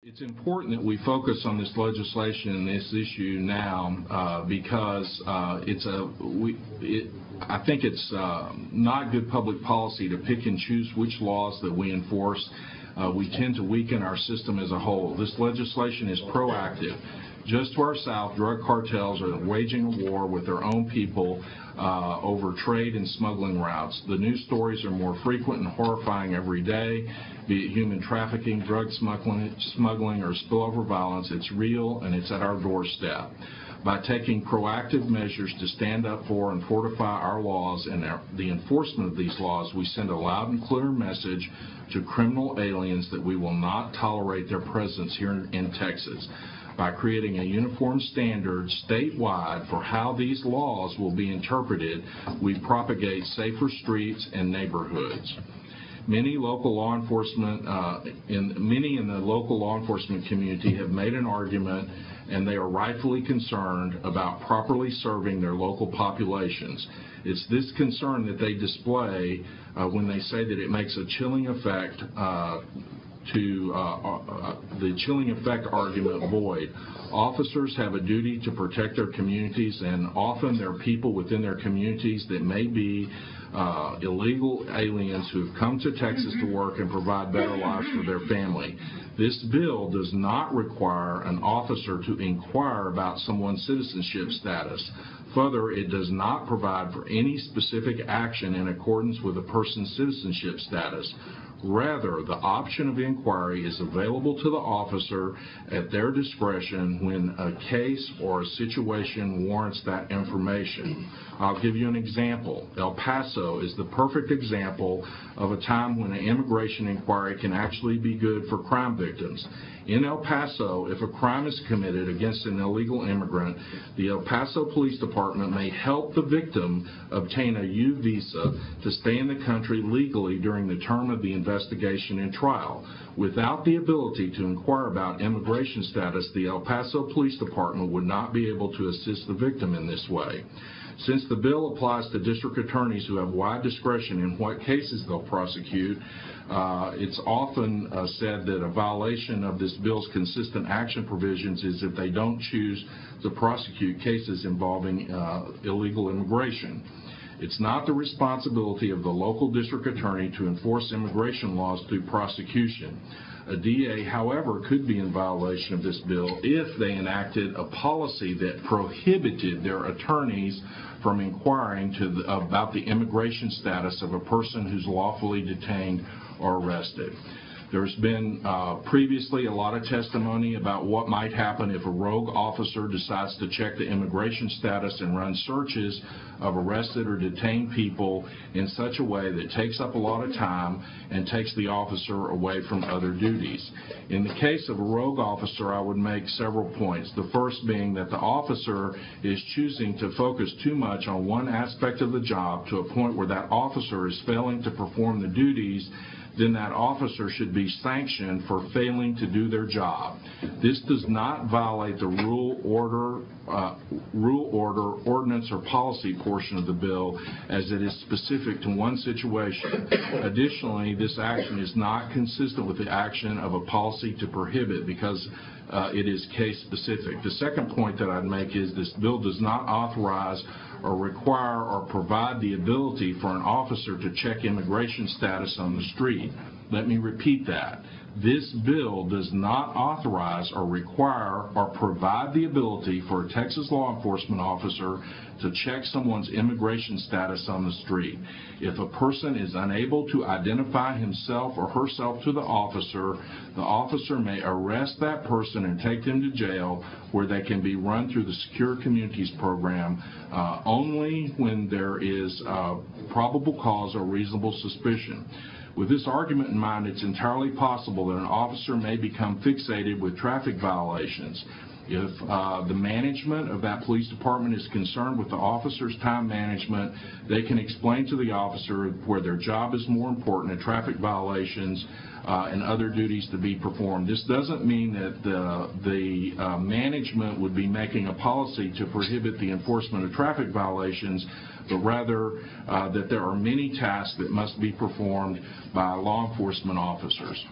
It's important that we focus on this legislation and this issue now because I think it's not good public policy to pick and choose which laws that we enforce. We tend to weaken our system as a whole. This legislation is proactive. Just to our south, drug cartels are waging a war with their own people over trade and smuggling routes. The news stories are more frequent and horrifying every day, be it human trafficking, drug smuggling, or spillover violence. It's real and it's at our doorstep. By taking proactive measures to stand up for and fortify our laws and the enforcement of these laws, we send a loud and clear message to criminal aliens that we will not tolerate their presence here in Texas. By creating a uniform standard statewide for how these laws will be interpreted, we propagate safer streets and neighborhoods. Many local law enforcement, many in the local law enforcement community have made an argument, and they are rightfully concerned about properly serving their local populations. It's this concern that they display when they say that it makes a chilling effect the chilling effect argument void. Officers have a duty to protect their communities, and often there are people within their communities that may be illegal aliens who have come to Texas to work and provide better lives for their family. This bill does not require an officer to inquire about someone's citizenship status. Further, it does not provide for any specific action in accordance with a person's citizenship status. Rather, the option of inquiry is available to the officer at their discretion when a case or a situation warrants that information. I'll give you an example. El Paso is the perfect example of a time when an immigration inquiry can actually be good for crime victims. In El Paso, if a crime is committed against an illegal immigrant, the El Paso Police Department may help the victim obtain a U visa to stay in the country legally during the term of the investigation and trial. Without the ability to inquire about immigration status, the El Paso Police Department would not be able to assist the victim in this way. Since the bill applies to district attorneys who have wide discretion in what cases they'll prosecute, it's often said that a violation of this bill's consistent action provisions is if they don't choose to prosecute cases involving illegal immigration. It's not the responsibility of the local district attorney to enforce immigration laws through prosecution. A DA, however, could be in violation of this bill if they enacted a policy that prohibited their attorneys from inquiring about the immigration status of a person who's lawfully detained or arrested. There's been previously a lot of testimony about what might happen if a rogue officer decides to check the immigration status and run searches of arrested or detained people in such a way that takes up a lot of time and takes the officer away from other duties. In the case of a rogue officer, I would make several points. The first being that the officer is choosing to focus too much on one aspect of the job to a point where that officer is failing to perform the duties. Then that officer should be sanctioned for failing to do their job. This does not violate the rule, order, ordinance, or policy portion of the bill, as it is specific to one situation. Additionally, this action is not consistent with the action of a policy to prohibit because it is case specific. The second point that I'd make is this bill does not authorize or require or provide the ability for an officer to check immigration status on the street. Let me repeat that. This bill does not authorize or require or provide the ability for a Texas law enforcement officer to check someone's immigration status on the street. If a person is unable to identify himself or herself to the officer may arrest that person and take them to jail, where they can be run through the Secure Communities program only when there is probable cause or reasonable suspicion. With this argument in mind, it's entirely possible that an officer may become fixated with traffic violations. If the management of that police department is concerned with the officer's time management, they can explain to the officer where their job is more important than traffic violations and other duties to be performed. This doesn't mean that the management would be making a policy to prohibit the enforcement of traffic violations, but rather that there are many tasks that must be performed by law enforcement officers.